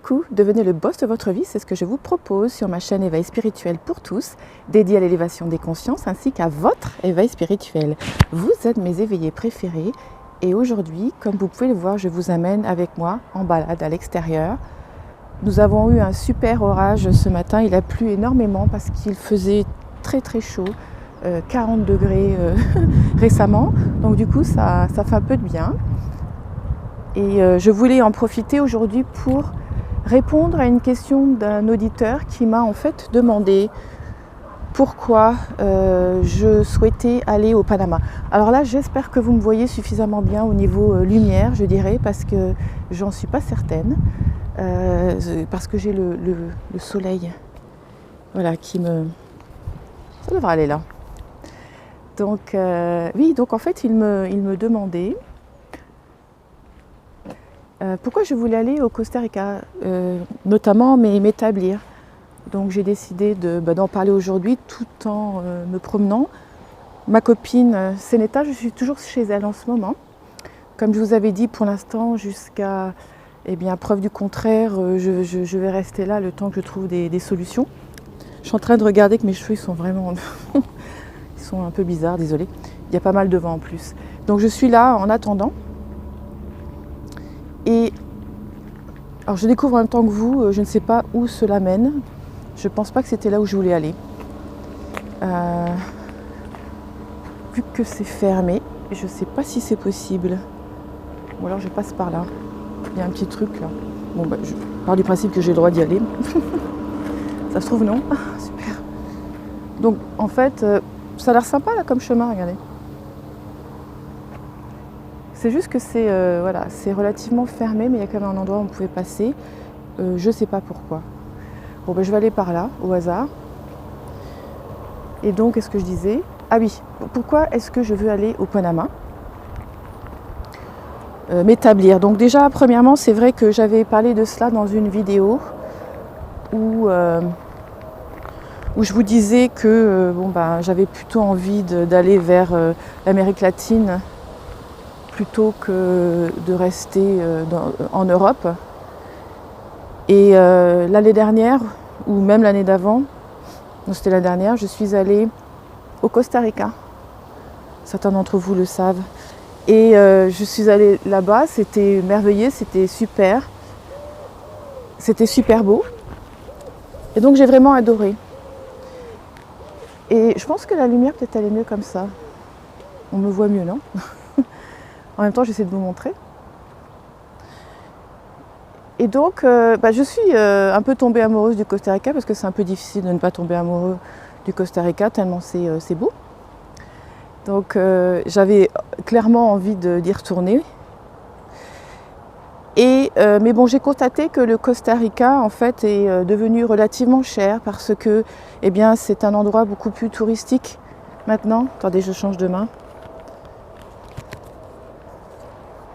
coup, devenez le boss de votre vie, c'est ce que je vous propose sur ma chaîne Éveil spirituel pour tous, dédiée à l'élévation des consciences ainsi qu'à votre éveil spirituel. Vous êtes mes éveillés préférés et aujourd'hui, comme vous pouvez le voir, je vous amène avec moi en balade à l'extérieur. Nous avons eu un super orage ce matin, il a plu énormément parce qu'il faisait très très chaud, 40 degrés récemment, donc du coup ça fait un peu de bien. Et je voulais en profiter aujourd'hui pour répondre à une question d'un auditeur qui m'a en fait demandé pourquoi je souhaitais aller au Panama. Alors là, j'espère que vous me voyez suffisamment bien au niveau lumière, je dirais, parce que j'en suis pas certaine, parce que j'ai le soleil, voilà, qui me... Ça devrait aller là. Donc oui, donc en fait, il me demandait pourquoi je voulais aller au Costa Rica, notamment m'établir. Donc j'ai décidé d'en parler aujourd'hui tout en me promenant. Ma copine Sénéta, je suis toujours chez elle en ce moment. Comme je vous avais dit, pour l'instant, jusqu'à preuve du contraire, je vais rester là le temps que je trouve des solutions. Je suis en train de regarder que mes cheveux sont vraiment... ils sont un peu bizarres, désolée. Il y a pas mal de vent en plus. Donc je suis là en attendant. Et alors je découvre en même temps que vous, je ne sais pas où cela mène. Je ne pense pas que c'était là où je voulais aller. Vu que c'est fermé, je ne sais pas si c'est possible. Ou alors je passe par là. Il y a un petit truc là. Bon, je pars du principe que j'ai le droit d'y aller. Ça se trouve non. Super. Donc en fait, ça a l'air sympa là comme chemin, regardez. C'est juste que c'est relativement fermé, mais il y a quand même un endroit où on pouvait passer. Je ne sais pas pourquoi. Bon, je vais aller par là, au hasard. Et donc, qu'est-ce que je disais? Ah oui, pourquoi est-ce que je veux aller au Panama? M'établir. Donc déjà, premièrement, c'est vrai que j'avais parlé de cela dans une vidéo où je vous disais que j'avais plutôt envie d'aller vers l'Amérique latine plutôt que de rester en Europe. Et l'année dernière, ou même l'année d'avant, non c'était l'année dernière, je suis allée au Costa Rica. Certains d'entre vous le savent. Et je suis allée là-bas, c'était merveilleux, c'était super beau. Et donc j'ai vraiment adoré. Et je pense que la lumière peut-être elle est mieux comme ça. On me voit mieux, non? En même temps, j'essaie de vous montrer. Et donc, je suis un peu tombée amoureuse du Costa Rica parce que c'est un peu difficile de ne pas tomber amoureux du Costa Rica tellement c'est beau. Donc, j'avais clairement envie d'y retourner. Mais bon, j'ai constaté que le Costa Rica, en fait, est devenu relativement cher parce que, c'est un endroit beaucoup plus touristique maintenant. Attendez, je change de main.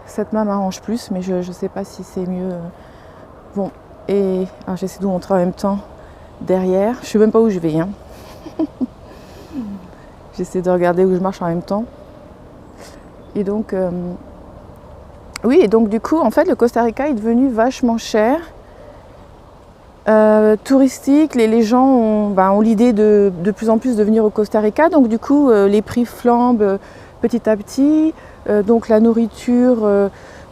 Cette main m'arrange plus, mais je ne sais pas si c'est mieux. Bon, et j'essaie de vous montrer en même temps derrière. Je ne sais même pas où je vais. Hein. J'essaie de regarder où je marche en même temps. Et donc, du coup, en fait, le Costa Rica est devenu vachement cher. Touristique, les gens ont l'idée de plus en plus de venir au Costa Rica. Donc, du coup, les prix flambent petit à petit. Donc la nourriture,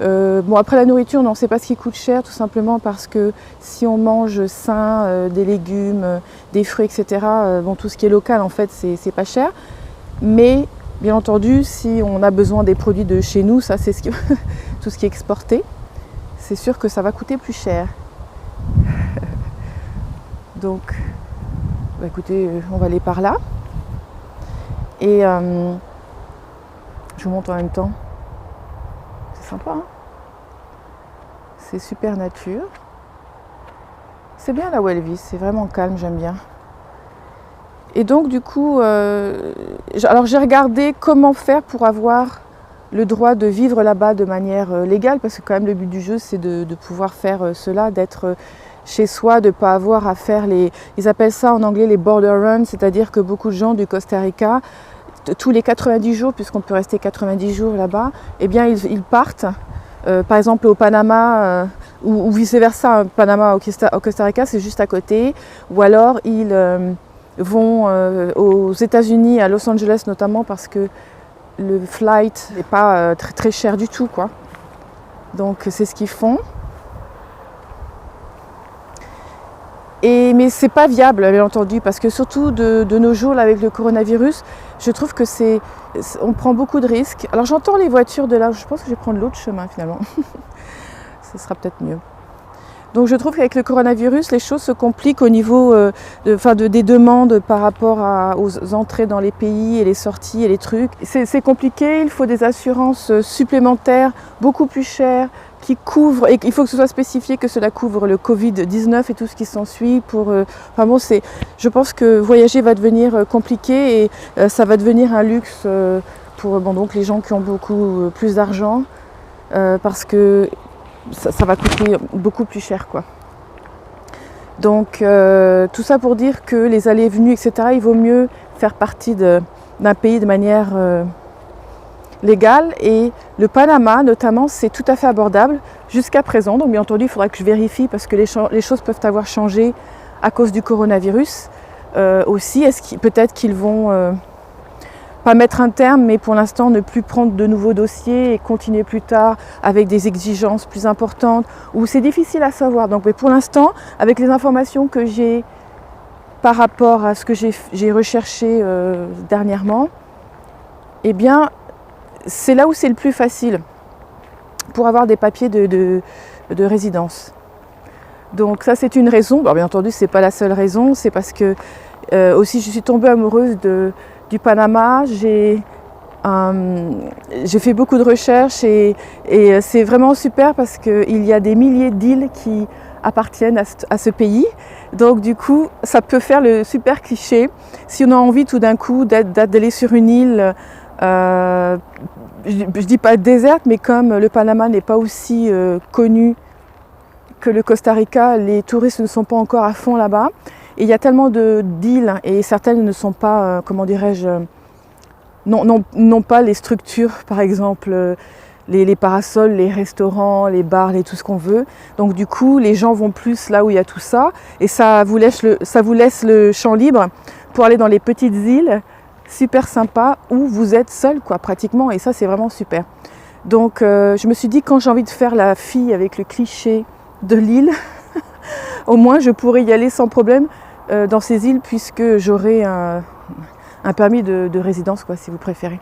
après la nourriture, on ne sait pas ce qui coûte cher, tout simplement parce que si on mange sain, des légumes, des fruits, etc., tout ce qui est local, en fait, c'est pas cher. Mais, bien entendu, si on a besoin des produits de chez nous, ça c'est tout ce qui est exporté, c'est sûr que ça va coûter plus cher. Donc, écoutez, on va aller par là. Et... je vous montre en même temps. C'est sympa, hein? C'est super nature. C'est bien là où elle vit, c'est vraiment calme, j'aime bien. Et donc du coup, alors j'ai regardé comment faire pour avoir le droit de vivre là-bas de manière légale, parce que quand même le but du jeu c'est de pouvoir faire cela, d'être chez soi, de ne pas avoir à faire ils appellent ça en anglais les border runs, c'est-à-dire que beaucoup de gens du Costa Rica, tous les 90 jours, puisqu'on peut rester 90 jours là-bas, ils partent. Par exemple au Panama, ou vice-versa, Panama au Costa Rica, c'est juste à côté. Ou alors ils vont aux États-Unis, à Los Angeles notamment, parce que le flight n'est pas très, très cher du tout, quoi. Donc c'est ce qu'ils font. Mais c'est pas viable, bien entendu, parce que surtout de nos jours, là, avec le coronavirus, je trouve que on prend beaucoup de risques. Alors j'entends les voitures de là, je pense que je vais prendre l'autre chemin finalement. Ce sera peut-être mieux. Donc je trouve qu'avec le coronavirus, les choses se compliquent au niveau des demandes par rapport aux entrées dans les pays et les sorties et les trucs. C'est compliqué, il faut des assurances supplémentaires, beaucoup plus chères, qui couvrent, et il faut que ce soit spécifié que cela couvre le Covid-19 et tout ce qui s'ensuit. Je pense que voyager va devenir compliqué et ça va devenir un luxe pour donc les gens qui ont beaucoup plus d'argent parce que ça va coûter beaucoup plus cher, quoi. Donc tout ça pour dire que les allées et venues, etc., il vaut mieux faire partie d'un pays de manière légale. Et le Panama, notamment, c'est tout à fait abordable jusqu'à présent. Donc bien entendu, il faudra que je vérifie parce que les choses peuvent avoir changé à cause du coronavirus aussi. Peut-être qu'ils vont pas mettre un terme, mais pour l'instant ne plus prendre de nouveaux dossiers et continuer plus tard avec des exigences plus importantes, où c'est difficile à savoir. Donc mais pour l'instant, avec les informations que j'ai par rapport à ce que j'ai recherché dernièrement, eh bien c'est là où c'est le plus facile pour avoir des papiers de résidence. Donc ça c'est une raison. Alors, bien entendu c'est pas la seule raison, c'est parce que aussi je suis tombée amoureuse du Panama. J'ai fait beaucoup de recherches et c'est vraiment super parce qu'il y a des milliers d'îles qui appartiennent à ce pays. Donc du coup, ça peut faire le super cliché. Si on a envie tout d'un coup d'aller sur une île, je dis pas déserte, mais comme le Panama n'est pas aussi connu que le Costa Rica, les touristes ne sont pas encore à fond là-bas. Et il y a tellement d'îles et certaines ne sont pas, comment dirais-je, n'ont pas les structures, par exemple les parasols, les restaurants, les bars, tout ce qu'on veut. Donc du coup, les gens vont plus là où il y a tout ça et ça vous laisse le champ libre pour aller dans les petites îles super sympas où vous êtes seul, quoi, pratiquement. Et ça, c'est vraiment super. Donc je me suis dit, quand j'ai envie de faire la fille avec le cliché de l'île, au moins je pourrais y aller sans problème dans ces îles puisque j'aurai un permis de résidence, quoi, si vous préférez.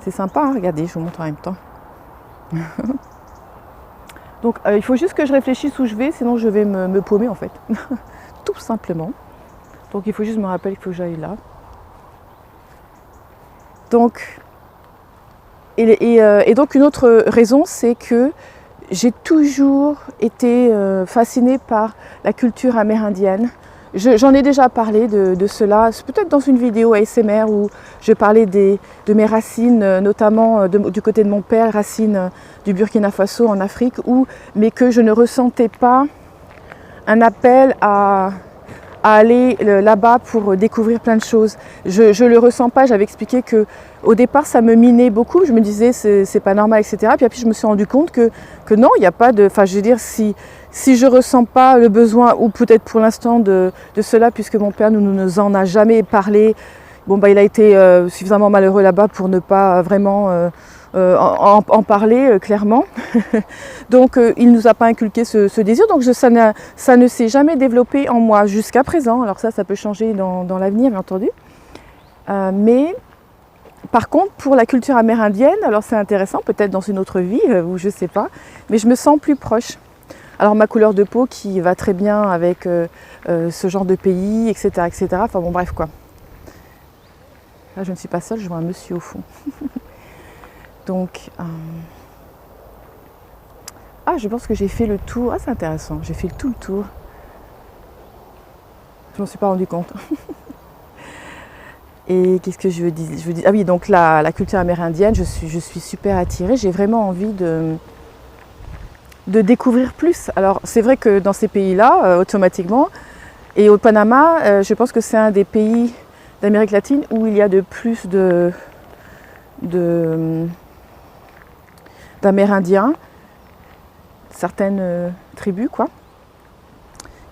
C'est sympa, hein, regardez, je vous montre en même temps. Donc il faut juste que je réfléchisse où je vais, sinon je vais me paumer en fait. Tout simplement. Donc il faut juste me rappeler qu'il faut que j'aille là. Donc, et donc une autre raison, c'est que j'ai toujours été fascinée par la culture amérindienne. J'en ai déjà parlé de cela, peut-être dans une vidéo ASMR où je parlais de mes racines, notamment du côté de mon père, racines du Burkina Faso en Afrique, mais que je ne ressentais pas un appel à aller là-bas pour découvrir plein de choses. Je le ressens pas, j'avais expliqué que au départ ça me minait beaucoup, je me disais c'est pas normal, etc. Puis après je me suis rendu compte que non, il n'y a pas de... Enfin je veux dire, si je ressens pas le besoin, ou peut-être pour l'instant de cela, puisque mon père ne nous en a jamais parlé, bon bah il a été suffisamment malheureux là-bas pour ne pas vraiment en parler clairement. Donc il ne nous a pas inculqué ce désir, donc ça ne s'est jamais développé en moi jusqu'à présent. Alors ça peut changer dans l'avenir, bien entendu. Mais par contre, pour la culture amérindienne, alors c'est intéressant, peut-être dans une autre vie, ou je ne sais pas, mais je me sens plus proche. Alors ma couleur de peau qui va très bien avec ce genre de pays, etc., etc. Enfin bon, bref quoi. Là je ne suis pas seule, je vois un monsieur au fond. Donc, je pense que j'ai fait le tour. Ah, c'est intéressant, j'ai fait tout le tour. Je m'en suis pas rendu compte. Et qu'est-ce que je veux dire? Ah oui, donc la culture amérindienne, je suis super attirée. J'ai vraiment envie de découvrir plus. Alors, c'est vrai que dans ces pays-là, automatiquement, et au Panama, je pense que c'est un des pays d'Amérique latine où il y a de plus d'Amérindiens, certaines tribus, quoi,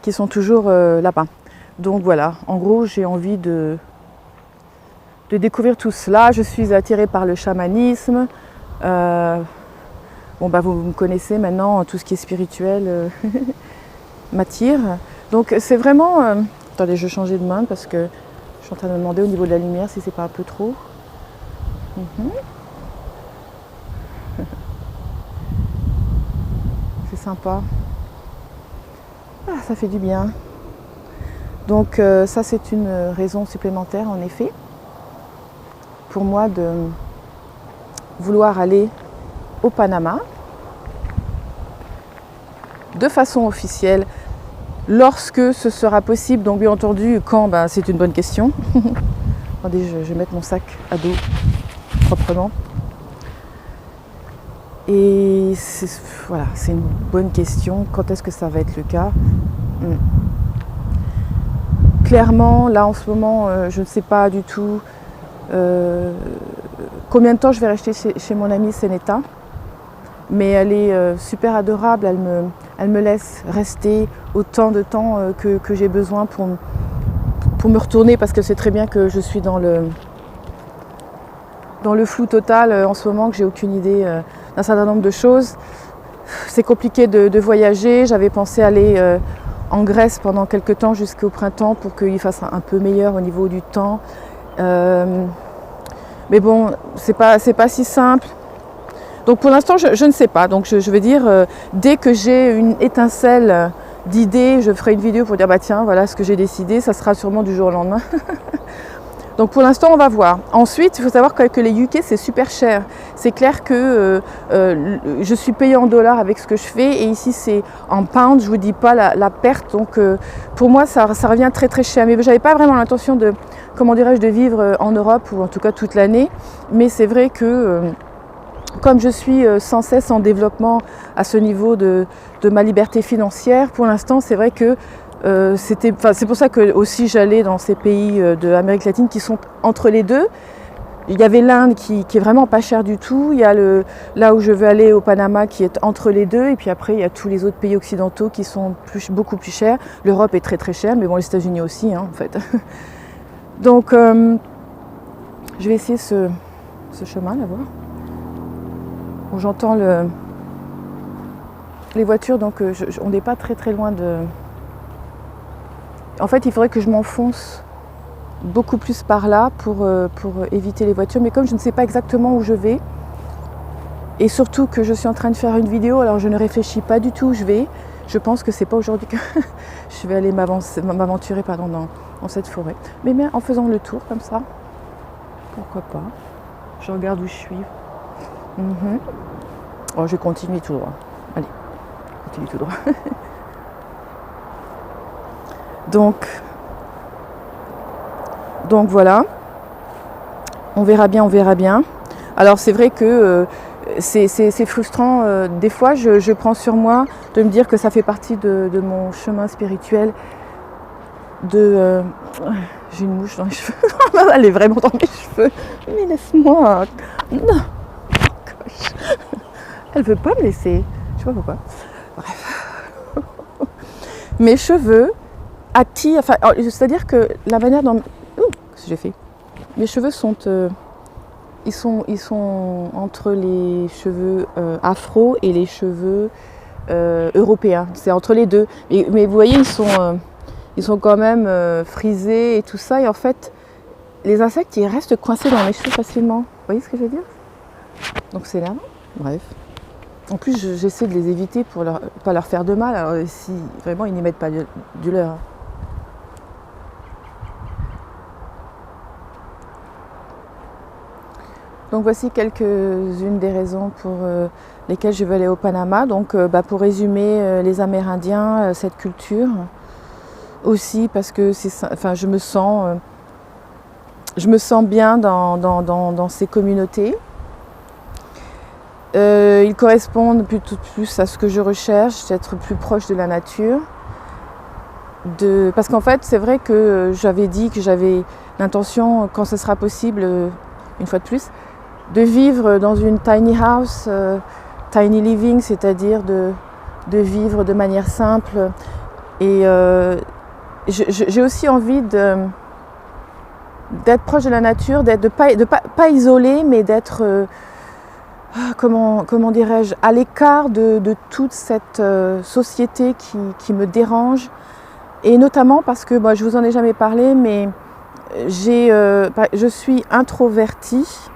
qui sont toujours là-bas. Donc voilà, en gros, j'ai envie de découvrir tout cela. Je suis attirée par le chamanisme. Bon, bah, vous me connaissez maintenant, tout ce qui est spirituel m'attire. Donc c'est vraiment... attendez, je vais changer de main parce que je suis en train de me demander au niveau de la lumière si c'est pas un peu trop. C'est sympa. Ah, ça fait du bien. Donc ça, c'est une raison supplémentaire, en effet, pour moi de vouloir aller au Panama de façon officielle lorsque ce sera possible. Donc bien entendu, quand, ben, c'est une bonne question. Attendez, je vais mettre mon sac à dos proprement. Et voilà, c'est une bonne question. Quand est-ce que ça va être le cas? Clairement, là en ce moment, je ne sais pas du tout combien de temps je vais rester chez mon amie Seneta. Mais elle est super adorable, elle me laisse rester autant de temps que j'ai besoin pour me retourner, parce que c'est très bien que je suis dans le flou total en ce moment, que j'ai aucune idée d'un certain nombre de choses. C'est compliqué de voyager. J'avais pensé aller en Grèce pendant quelques temps jusqu'au printemps pour qu'il fasse un peu meilleur au niveau du temps. Mais bon, c'est pas si simple. Donc pour l'instant, je ne sais pas. Donc je vais dire, dès que j'ai une étincelle d'idée, je ferai une vidéo pour dire, bah tiens, voilà ce que j'ai décidé. Ça sera sûrement du jour au lendemain. Donc pour l'instant, on va voir. Ensuite, il faut savoir que les UK, c'est super cher. C'est clair que je suis payée en dollars avec ce que je fais. Et ici, c'est en pounds. Je ne vous dis pas la perte. Donc pour moi, ça revient très très cher. Mais je n'avais pas vraiment l'intention de, comment dirais-je, de vivre en Europe, ou en tout cas toute l'année. Mais c'est vrai que... comme je suis sans cesse en développement à ce niveau de ma liberté financière, pour l'instant, c'est vrai que c'est pour ça que aussi j'allais dans ces pays de l'Amérique latine qui sont entre les deux. Il y avait l'Inde qui est vraiment pas cher du tout. Il y a là où je veux aller au Panama qui est entre les deux. Et puis après, il y a tous les autres pays occidentaux qui sont beaucoup plus chers. L'Europe est très très chère, mais bon, les États-Unis aussi, hein, en fait. Donc, je vais essayer ce chemin là-bas. Bon, j'entends les voitures, donc on n'est pas très très loin de... En fait, il faudrait que je m'enfonce beaucoup plus par là pour éviter les voitures. Mais comme je ne sais pas exactement où je vais, et surtout que je suis en train de faire une vidéo, alors je ne réfléchis pas du tout où je vais. Je pense que c'est pas aujourd'hui que je vais aller m'aventurer dans cette forêt. Mais bien, en faisant le tour comme ça, pourquoi pas. Je regarde où je suis. Oh, je vais continuer tout droit. Allez, continue tout droit. Donc voilà. On verra bien. Alors c'est vrai que c'est frustrant. Des fois, je prends sur moi de me dire que ça fait partie de mon chemin spirituel. J'ai une mouche dans les cheveux. Elle est vraiment dans mes cheveux. Mais laisse-moi. Non. Elle veut pas me laisser. Je sais pas pourquoi. Bref. Mes cheveux attirent. Enfin, c'est-à-dire que la manière dont... qu'est-ce que j'ai fait? Mes cheveux sont... Ils sont entre les cheveux afro et les cheveux européens. C'est entre les deux. Mais vous voyez, ils sont quand même frisés et tout ça. Et en fait, les insectes, ils restent coincés dans mes cheveux facilement. Vous voyez ce que je veux dire? Donc c'est là. Bref. En plus, j'essaie de les éviter pour pas leur faire de mal. Alors, si vraiment ils n'y mettent pas du leur. Donc voici quelques-unes des raisons pour lesquelles je veux aller au Panama. Donc pour résumer, les Amérindiens, cette culture. Aussi parce que je me sens bien dans ces communautés. Ils correspondent plutôt plus à ce que je recherche, d'être plus proche de la nature. Parce qu'en fait, c'est vrai que j'avais dit que j'avais l'intention, quand ce sera possible, une fois de plus, de vivre dans une tiny house, tiny living, c'est-à-dire de de vivre de manière simple. Et j'ai aussi envie d'être proche de la nature, de pas isolée, mais d'être, comment dirais-je, à l'écart de toute cette société qui me dérange. Et notamment parce que, je vous en ai jamais parlé, mais je suis introvertie,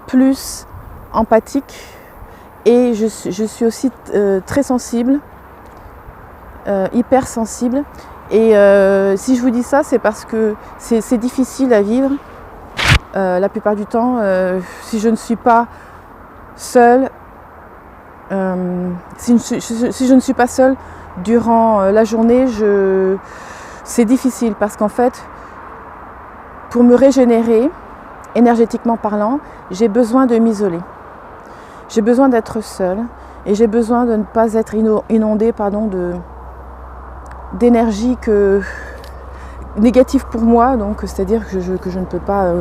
plus empathique, et je suis aussi très sensible, hypersensible. Et si je vous dis ça, c'est parce que c'est difficile à vivre la plupart du temps. Si je ne suis pas seule, si je ne suis pas seule durant la journée, c'est difficile parce qu'en fait, pour me régénérer, énergétiquement parlant, j'ai besoin de m'isoler. J'ai besoin d'être seule et j'ai besoin de ne pas être inondée d'énergie négative pour moi, donc c'est-à-dire que je ne peux pas,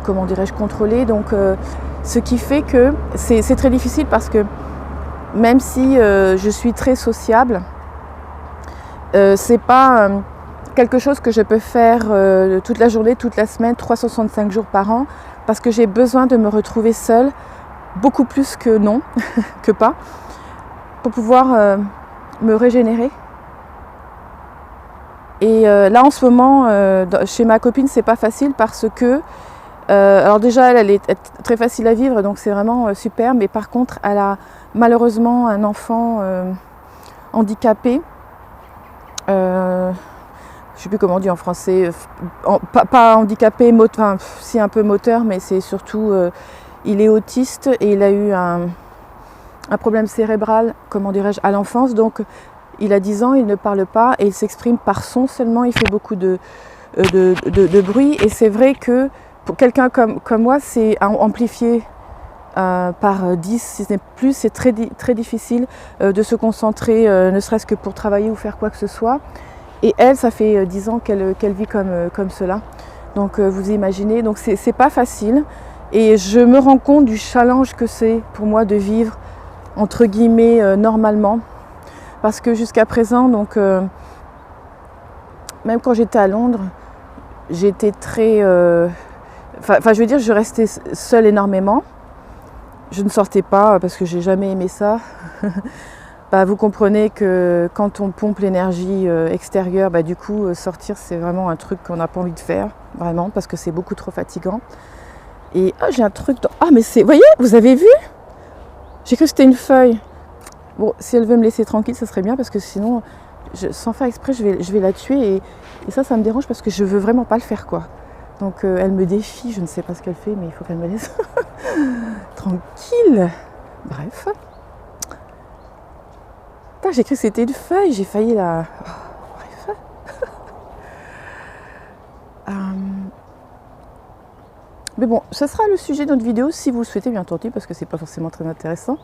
comment dirais-je, contrôler. Donc, ce qui fait que c'est très difficile parce que même si je suis très sociable, c'est pas quelque chose que je peux faire toute la journée, toute la semaine, 365 jours par an, parce que j'ai besoin de me retrouver seule, beaucoup plus que non, que pas, pour pouvoir me régénérer. Et là en ce moment, chez ma copine, c'est pas facile parce que, alors déjà elle est très facile à vivre, donc c'est vraiment super, mais par contre elle a malheureusement un enfant handicapé, je sais plus comment on dit en français, pas handicapé, enfin si un peu moteur, mais c'est surtout, il est autiste et il a eu un problème cérébral, comment dirais-je, à l'enfance, donc il a 10 ans, il ne parle pas et il s'exprime par son seulement, il fait beaucoup de bruit. Et c'est vrai que pour quelqu'un comme moi, c'est amplifié par 10, si ce n'est plus, c'est très, très difficile de se concentrer, ne serait-ce que pour travailler ou faire quoi que ce soit. Et elle, ça fait 10 ans qu'elle vit comme cela. Donc vous imaginez, donc c'est pas facile. Et je me rends compte du challenge que c'est pour moi de vivre, entre guillemets, normalement. Parce que jusqu'à présent, donc, même quand j'étais à Londres, j'étais très... Enfin, je veux dire, je restais seule énormément. Je ne sortais pas parce que j'ai jamais aimé ça. Vous comprenez que quand on pompe l'énergie extérieure, du coup, sortir, c'est vraiment un truc qu'on n'a pas envie de faire, vraiment, parce que c'est beaucoup trop fatigant. Et j'ai un truc... mais c'est... Vous voyez, vous avez vu? J'ai cru que c'était une feuille. Bon, si elle veut me laisser tranquille, ça serait bien parce que sinon, sans faire exprès, je vais la tuer et ça me dérange parce que je veux vraiment pas le faire, quoi. Donc elle me défie, je ne sais pas ce qu'elle fait, mais il faut qu'elle me laisse tranquille. Bref. Putain, j'ai cru que c'était une feuille, j'ai failli la... bref. Mais bon, ce sera le sujet de notre vidéo si vous le souhaitez, bien entendu, parce que c'est pas forcément très intéressant.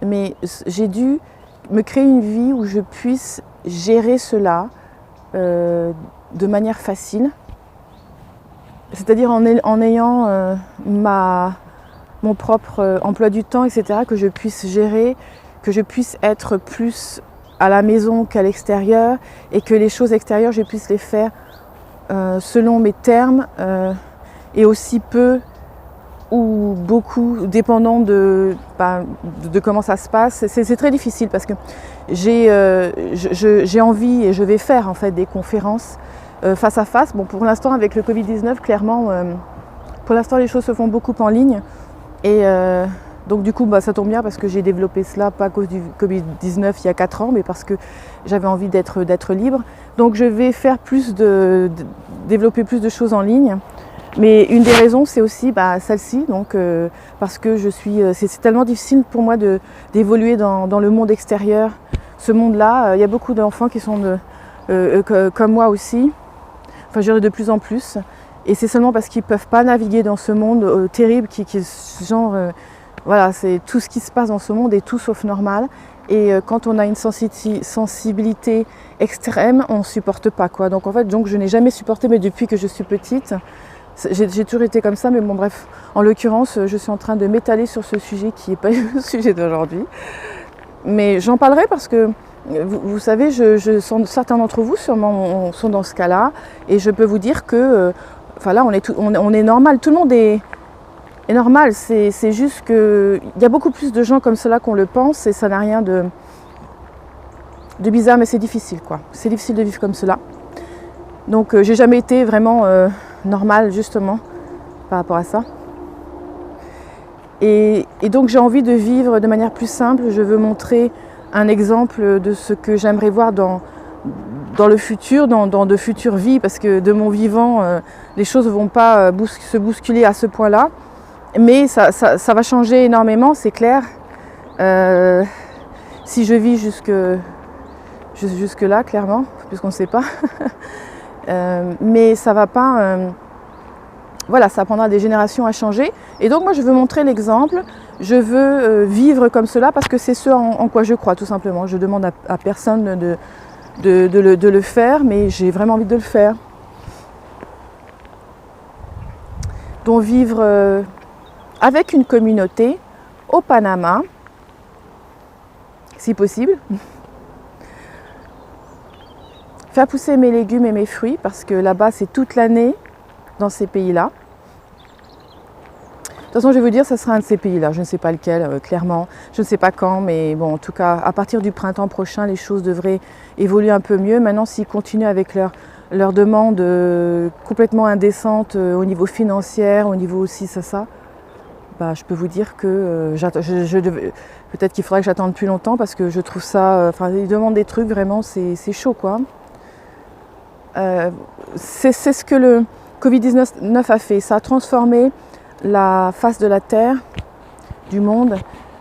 Mais j'ai dû me créer une vie où je puisse gérer cela de manière facile. C'est-à-dire en ayant mon propre emploi du temps, etc., que je puisse gérer, que je puisse être plus à la maison qu'à l'extérieur et que les choses extérieures, je puisse les faire selon mes termes et aussi peu ou beaucoup, dépendant de comment ça se passe. C'est très difficile parce que j'ai envie et je vais faire en fait des conférences face à face. Bon, pour l'instant avec le Covid-19, clairement, pour l'instant les choses se font beaucoup en ligne et donc du coup ça tombe bien parce que j'ai développé cela pas à cause du Covid-19 il y a 4 ans, mais parce que j'avais envie d'être libre. Donc je vais faire développer plus de choses en ligne. Mais une des raisons, c'est aussi celle-ci, donc parce que c'est tellement difficile pour moi d'évoluer dans le monde extérieur, ce monde-là. Il y a beaucoup d'enfants qui sont comme moi aussi, enfin je dirais de plus en plus, et c'est seulement parce qu'ils ne peuvent pas naviguer dans ce monde terrible voilà, c'est tout ce qui se passe dans ce monde est tout sauf normal. Et quand on a une sensibilité extrême, on ne supporte pas, quoi. Donc en fait, je n'ai jamais supporté, mais depuis que je suis petite. J'ai toujours été comme ça, mais bon bref, en l'occurrence, je suis en train de m'étaler sur ce sujet qui n'est pas le sujet d'aujourd'hui. Mais j'en parlerai parce que, vous savez, certains d'entre vous sûrement sont dans ce cas-là. Et je peux vous dire que, enfin là, on est normal. Tout le monde est normal. C'est juste qu'il y a beaucoup plus de gens comme cela qu'on le pense. Et ça n'a rien de bizarre, mais c'est difficile, quoi. C'est difficile de vivre comme cela. Donc, j'ai jamais été vraiment normale, justement, par rapport à ça. Et donc j'ai envie de vivre de manière plus simple. Je veux montrer un exemple de ce que j'aimerais voir dans le futur, dans de futures vies, parce que de mon vivant, les choses ne vont pas se bousculer à ce point-là. Mais ça va changer énormément, c'est clair. Si je vis jusque-là, clairement, puisqu'on ne sait pas. Mais ça va pas... voilà, ça prendra des générations à changer. Et donc moi je veux montrer l'exemple, je veux vivre comme cela parce que c'est ce en quoi je crois tout simplement. Je demande à personne de le faire, mais j'ai vraiment envie de le faire. Donc vivre avec une communauté au Panama, si possible. Faire pousser mes légumes et mes fruits parce que là-bas c'est toute l'année dans ces pays-là. De toute façon, je vais vous dire, ça sera un de ces pays-là. Je ne sais pas lequel, clairement. Je ne sais pas quand, mais bon, en tout cas, à partir du printemps prochain, les choses devraient évoluer un peu mieux. Maintenant, s'ils continuent avec leurs demandes complètement indécentes au niveau financier, au niveau aussi ça, bah, je peux vous dire que peut-être qu'il faudrait que j'attende plus longtemps parce que je trouve ça... Enfin, ils demandent des trucs, vraiment, c'est chaud, quoi. C'est ce que le Covid-19 a fait. Ça a transformé la face de la terre, du monde.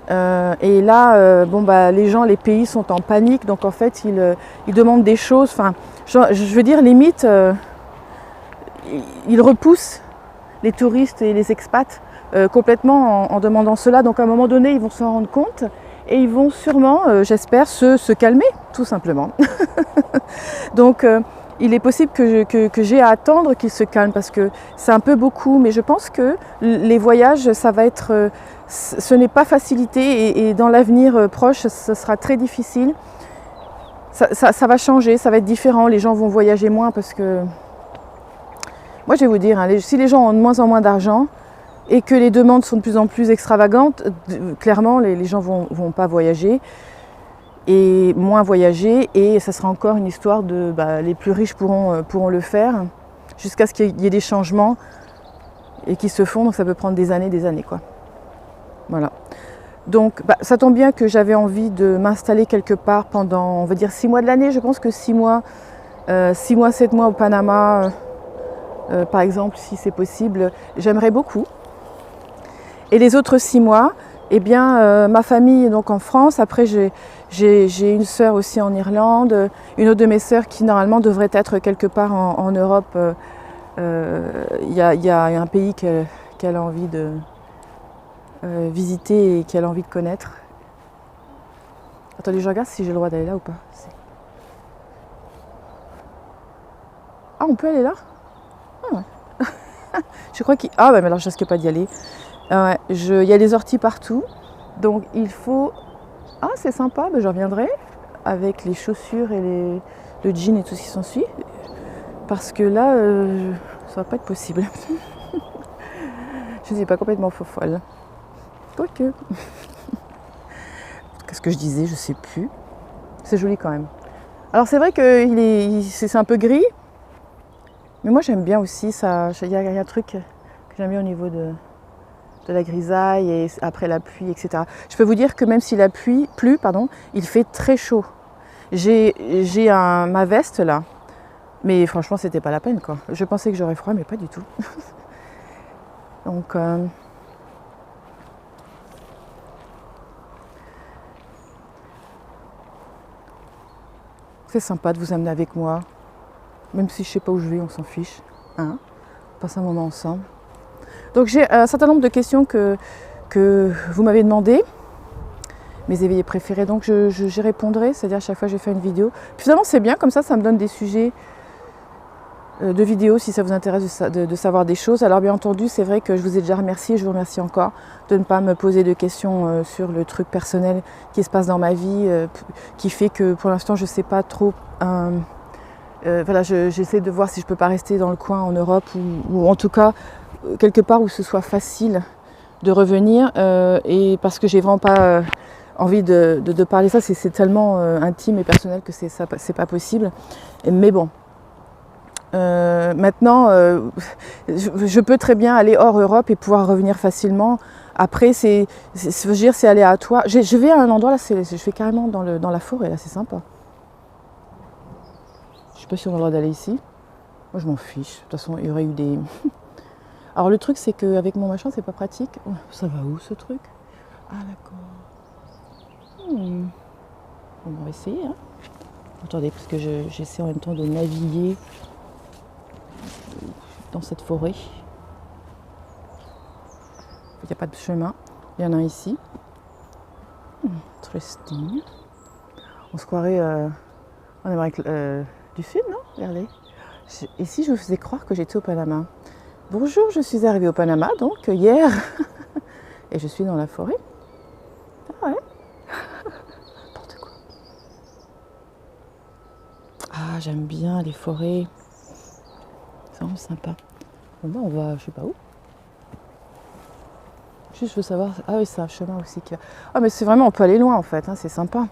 Et là, les pays sont en panique. Donc en fait, ils demandent des choses. Enfin, je veux dire, limite, ils repoussent les touristes et les expats complètement en demandant cela. Donc à un moment donné, ils vont s'en rendre compte. Et ils vont sûrement, j'espère, se calmer, tout simplement. Donc... il est possible que j'ai à attendre qu'il se calme parce que c'est un peu beaucoup, mais je pense que les voyages, ça va être, ce n'est pas facilité et dans l'avenir proche, ce sera très difficile. Ça va changer, ça va être différent, les gens vont voyager moins parce que, moi je vais vous dire, si les gens ont de moins en moins d'argent et que les demandes sont de plus en plus extravagantes, clairement les gens vont pas voyager. Et moins voyager, et ça sera encore une histoire de les plus riches pourront le faire jusqu'à ce qu'il y ait des changements et qui se font, donc ça peut prendre des années quoi. Voilà. Donc ça tombe bien que j'avais envie de m'installer quelque part pendant, on va dire 6 mois de l'année. Je pense que 6 mois, 7 mois au Panama, par exemple, si c'est possible, j'aimerais beaucoup. Et les autres 6 mois, eh bien, ma famille est donc en France. Après, j'ai une sœur aussi en Irlande, une autre de mes sœurs qui normalement devrait être quelque part en Europe. Il y a un pays qu'elle a envie de visiter et qu'elle a envie de connaître. Attendez, je regarde si j'ai le droit d'aller là ou pas. Ah, on peut aller là? Ah ouais. Je crois qu'il... Ah ouais, mais alors je risque pas d'y aller. Ouais, il y a des orties partout, donc il faut... Ah, c'est sympa, je reviendrai avec les chaussures et le jean et tout ce qui s'ensuit, parce que là, ça va pas être possible. Je ne suis pas complètement folle. Quoique. Qu'est-ce que je disais? Je sais plus. C'est joli quand même. Alors c'est vrai que c'est un peu gris, mais moi j'aime bien aussi ça. Il y a un truc que j'aime bien au niveau de la grisaille et après la pluie, etc. Je peux vous dire que même si la pluie pleut, il fait très chaud. J'ai ma veste là, mais franchement c'était pas la peine quoi. Je pensais que j'aurais froid, mais pas du tout. Donc c'est sympa de vous amener avec moi, même si je sais pas où je vais, on s'en fiche. Hein, on passe un moment ensemble. Donc j'ai un certain nombre de questions que vous m'avez demandé, mes éveillés préférés, donc j'y répondrai, c'est-à-dire à chaque fois que je fais une vidéo. Puis finalement c'est bien, comme ça me donne des sujets de vidéos si ça vous intéresse de savoir des choses. Alors bien entendu, c'est vrai que je vous ai déjà remercié, je vous remercie encore de ne pas me poser de questions sur le truc personnel qui se passe dans ma vie, qui fait que pour l'instant je ne sais pas trop. Voilà, j'essaie de voir si je ne peux pas rester dans le coin en Europe ou en tout cas quelque part où ce soit facile de revenir et parce que j'ai vraiment pas envie de parler de ça, c'est tellement intime et personnel que c'est pas possible. Mais bon. Maintenant, je peux très bien aller hors Europe et pouvoir revenir facilement. Après, c'est aléatoire. Je vais à un endroit là, je vais carrément dans la forêt là, c'est sympa. Je sais pas si on a le droit d'aller ici. Moi, je m'en fiche. De toute façon, il y aurait eu des. Alors le truc, c'est qu'avec mon machin, c'est pas pratique. Oh, ça va où ce truc? Ah d'accord. On va essayer. Hein. Attendez, parce que j'essaie en même temps de naviguer dans cette forêt. Il n'y a pas de chemin. Il y en a un ici. Interesting. On se croirait en Amérique du Sud, non? Regardez. Et si je vous faisais croire que j'étais au Panama? Bonjour, je suis arrivée au Panama, donc hier. Et je suis dans la forêt. Ah ouais. N'importe quoi. Ah, j'aime bien les forêts. C'est vraiment sympa. Bon, ben, on va, je sais pas où. Juste, je veux savoir. Ah oui, c'est un chemin aussi qui va. Ah, mais c'est vraiment, on peut aller loin en fait, hein, c'est sympa.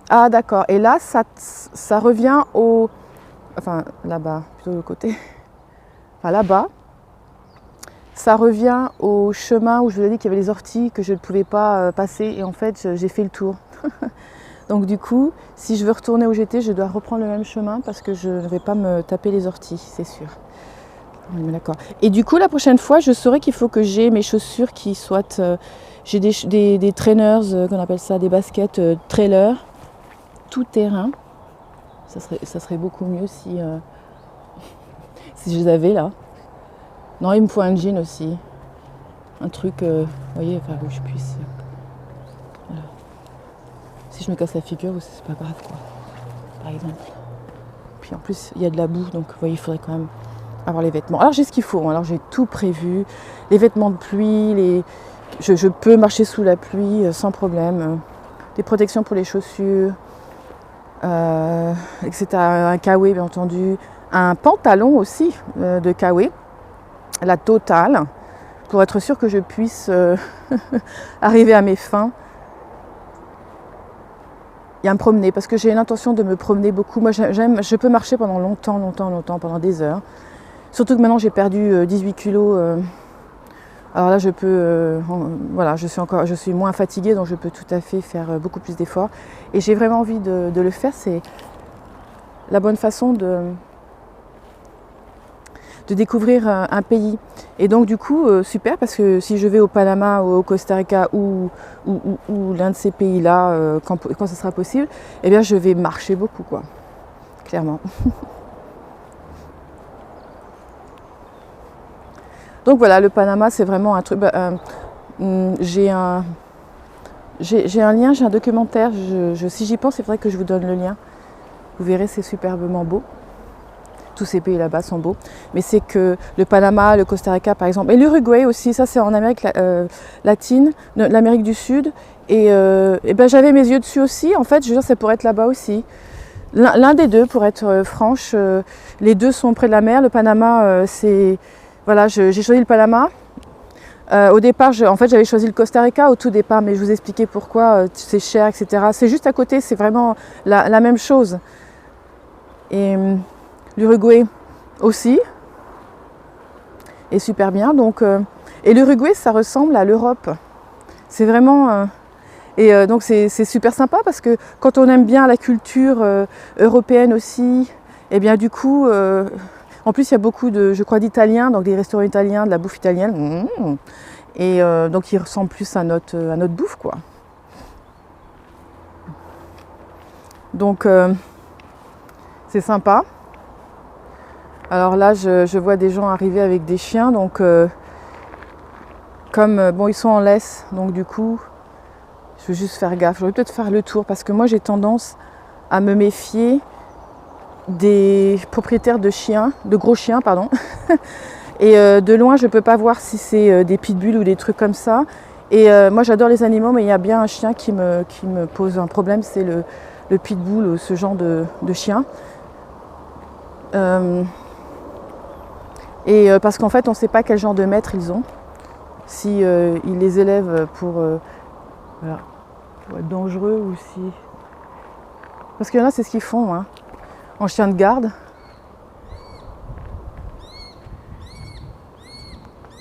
Ah, d'accord. Et là, ça revient au. Enfin, là-bas, plutôt de côté. Enfin, là-bas, ça revient au chemin où je vous ai dit qu'il y avait les orties que je ne pouvais pas passer. Et en fait, j'ai fait le tour. Donc, du coup, si je veux retourner où j'étais, je dois reprendre le même chemin parce que je ne vais pas me taper les orties, c'est sûr. Oui, d'accord. Et du coup, la prochaine fois, je saurai qu'il faut que j'ai mes chaussures qui soient. J'ai des trainers, qu'on appelle ça, des baskets trailer, tout terrain. Ça serait beaucoup mieux si je les avais là. Non, il me faut un jean aussi. Un truc, vous voyez, enfin, où je puisse. Voilà. Si je me casse la figure, c'est pas grave, quoi. Par exemple. Puis en plus, il y a de la boue, donc vous voyez, il faudrait quand même avoir les vêtements. Alors j'ai ce qu'il faut, alors j'ai tout prévu. Les vêtements de pluie, je peux marcher sous la pluie sans problème. Des protections pour les chaussures, etc. Un kawé, bien entendu. Un pantalon aussi de kawé, la totale, pour être sûr que je puisse arriver à mes fins. Et à me promener, parce que j'ai l'intention de me promener beaucoup. Moi, je peux marcher pendant longtemps, pendant des heures. Surtout que maintenant, j'ai perdu 18 kilos. Alors là, je peux, voilà, je suis moins fatiguée, donc je peux tout à fait faire beaucoup plus d'efforts. Et j'ai vraiment envie de le faire. C'est la bonne façon de découvrir un pays. Et donc du coup, super, parce que si je vais au Panama ou au Costa Rica ou l'un de ces pays-là, quand ce sera possible, eh bien je vais marcher beaucoup, quoi. Clairement. Donc voilà, le Panama, c'est vraiment un truc. J'ai un lien, j'ai un documentaire. Si j'y pense, c'est vrai que je vous donne le lien. Vous verrez, c'est superbement beau. Tous ces pays là-bas sont beaux. Mais c'est que le Panama, le Costa Rica par exemple, et l'Uruguay aussi, ça c'est en Amérique latine, l'Amérique du Sud. Et ben, j'avais mes yeux dessus aussi. En fait, je veux dire, ça pourrait être là-bas aussi. L'un des deux, pour être franche, les deux sont près de la mer. Le Panama, c'est... Voilà, j'ai choisi le Panama. Au départ, en fait, j'avais choisi le Costa Rica au tout départ, mais je vous expliquais pourquoi, c'est cher, etc. C'est juste à côté, c'est vraiment la même chose. Et l'Uruguay aussi est super bien. Donc, et l'Uruguay, ça ressemble à l'Europe. C'est vraiment... donc c'est super sympa parce que quand on aime bien la culture européenne aussi, et bien du coup... en plus, il y a beaucoup je crois, d'Italiens, donc des restaurants italiens, de la bouffe italienne. Et donc, ils ressemblent plus à notre bouffe, quoi. Donc, c'est sympa. Alors là, je vois des gens arriver avec des chiens. Donc, comme, bon, ils sont en laisse. Donc, du coup, je veux juste faire gaffe. J'aurais peut-être faire le tour parce que moi, j'ai tendance à me méfier des propriétaires de chiens, de gros chiens, pardon. Et de loin, je ne peux pas voir si c'est des pitbulls ou des trucs comme ça. Et moi, j'adore les animaux, mais il y a bien un chien qui me pose un problème, c'est le pitbull ou ce genre de chien. Parce qu'en fait, on ne sait pas quel genre de maître ils ont. Si ils les élèvent pour être dangereux ou si... Parce qu'il y en a, c'est ce qu'ils font, hein, en chien de garde.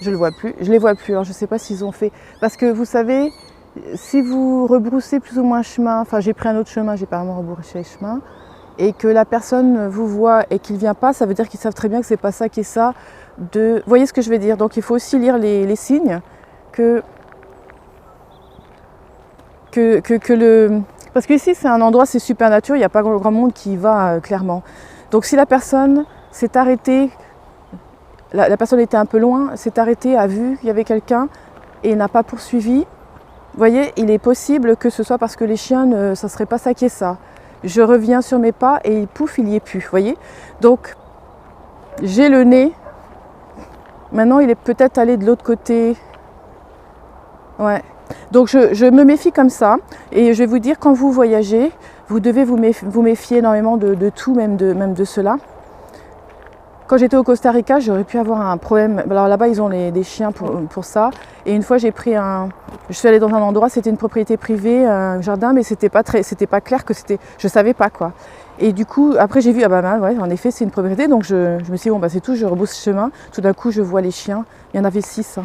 Je le vois plus, je les vois plus, alors je ne sais pas s'ils ont fait... Parce que vous savez, si vous rebroussez plus ou moins chemin, enfin j'ai pris un autre chemin, j'ai pas vraiment rebroussé le chemin, et que la personne vous voit et qu'il ne vient pas, ça veut dire qu'ils savent très bien que c'est pas ça qui est ça. Vous voyez ce que je veux dire? Donc il faut aussi lire les signes Parce qu'ici c'est un endroit, c'est super nature, il n'y a pas grand monde qui y va clairement. Donc si la personne s'est arrêtée, la personne était un peu loin, s'est arrêtée, a vu qu'il y avait quelqu'un et n'a pas poursuivi, vous voyez, il est possible que ce soit parce que les chiens, ça ne serait pas ça qui est ça. Je reviens sur mes pas et pouf, il n'y est plus, vous voyez. Donc j'ai le nez, maintenant il est peut-être allé de l'autre côté. Ouais. Donc je me méfie comme ça, et je vais vous dire, quand vous voyagez, vous devez vous méfier énormément de tout, même de cela. Quand j'étais au Costa Rica, j'aurais pu avoir un problème. Alors là-bas, ils ont des chiens pour ça. Et une fois, je suis allée dans un endroit, c'était une propriété privée, un jardin, mais c'était pas clair que c'était... Je savais pas quoi. Et du coup, après j'ai vu, ouais, en effet, c'est une propriété. Donc je me suis dit, bon, c'est tout, je rebrousse chemin. Tout d'un coup, je vois les chiens. Il y en avait 6.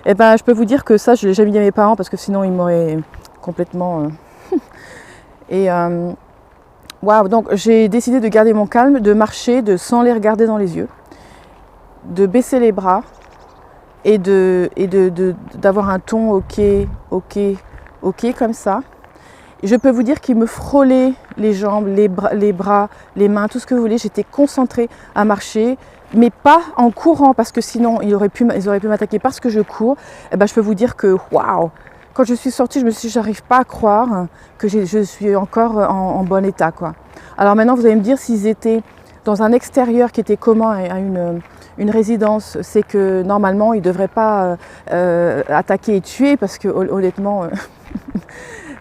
Et je peux vous dire que ça, je ne l'ai jamais dit à mes parents parce que sinon, ils m'auraient complètement... Waouh, donc j'ai décidé de garder mon calme, de marcher, sans les regarder dans les yeux, de baisser les bras et d'avoir un ton ok comme ça. Et je peux vous dire qu'ils me frôlaient les jambes, les bras, les mains, tout ce que vous voulez. J'étais concentrée à marcher, mais pas en courant parce que sinon ils auraient pu m'attaquer parce que je cours. Je peux vous dire que waouh! Quand je suis sortie, je me suis dit, j'arrive pas à croire que je suis encore en bon état, quoi. Alors maintenant, vous allez me dire, s'ils étaient dans un extérieur qui était commun à une résidence, c'est que normalement, ils ne devraient pas attaquer et tuer, parce que honnêtement,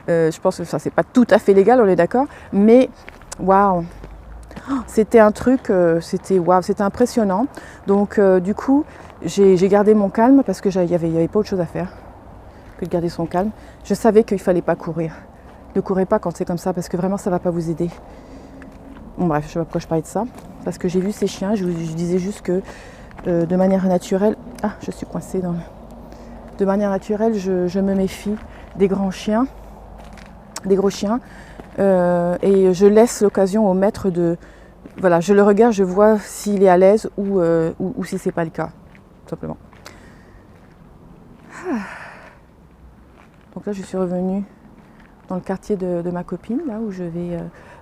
je pense que ça, c'est pas tout à fait légal, on est d'accord. Mais waouh! C'était un truc, c'était impressionnant. Donc du coup, j'ai gardé mon calme parce qu'il n'y avait pas autre chose à faire que de garder son calme. Je savais qu'il ne fallait pas courir. Ne courez pas quand c'est comme ça parce que vraiment ça ne va pas vous aider. Bon bref, je ne sais pas pourquoi je parlais de ça. Parce que j'ai vu ces chiens, je disais juste que de manière naturelle... Ah, je suis coincée dans le... De manière naturelle, je me méfie des grands chiens, des gros chiens. Et je laisse l'occasion au maître de... Voilà, je le regarde, je vois s'il est à l'aise ou si ce n'est pas le cas, tout simplement. Donc là, je suis revenue dans le quartier de ma copine, là où je vais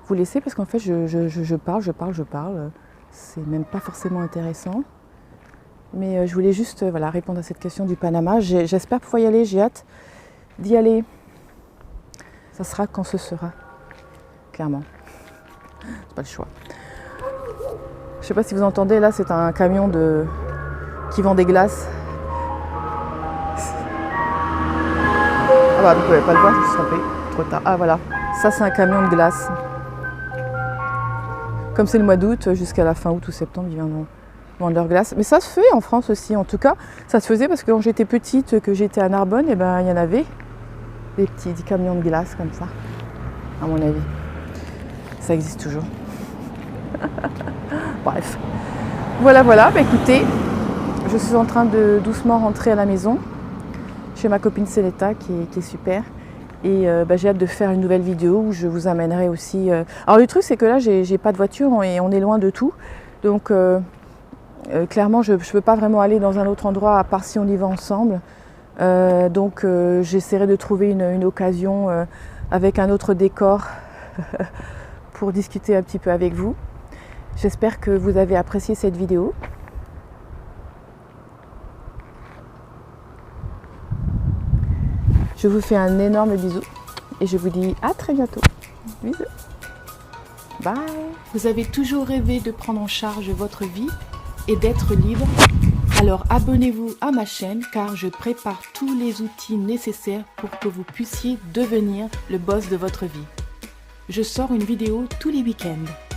vous laisser, parce qu'en fait, je parle. C'est même pas forcément intéressant. Mais je voulais juste répondre à cette question du Panama. J'espère pouvoir y aller, j'ai hâte d'y aller. Ça sera quand ce sera, clairement. C'est pas le choix. Je sais pas si vous entendez, là, c'est un camion qui vend des glaces. Ah vous ne pouvez pas le voir, je me suis trompée, trop tard. Ah voilà, ça c'est un camion de glace. Comme c'est le mois d'août, jusqu'à la fin août ou septembre, ils viennent vendre leur glace. Mais ça se fait en France aussi, en tout cas, ça se faisait parce que quand j'étais petite, que j'étais à Narbonne, il y en avait des petits camions de glace comme ça, à mon avis. Ça existe toujours. Bref. Voilà, écoutez, je suis en train de doucement rentrer à la maison. Chez ma copine Céletta qui est super, et j'ai hâte de faire une nouvelle vidéo où je vous amènerai aussi... Alors le truc c'est que là j'ai pas de voiture et on est loin de tout, donc clairement je ne peux pas vraiment aller dans un autre endroit à part si on y va ensemble, donc j'essaierai de trouver une occasion avec un autre décor pour discuter un petit peu avec vous. J'espère que vous avez apprécié cette vidéo. Je vous fais un énorme bisou et je vous dis à très bientôt. Bisous. Bye. Vous avez toujours rêvé de prendre en charge votre vie et d'être libre? Alors abonnez-vous à ma chaîne car je prépare tous les outils nécessaires pour que vous puissiez devenir le boss de votre vie. Je sors une vidéo tous les week-ends.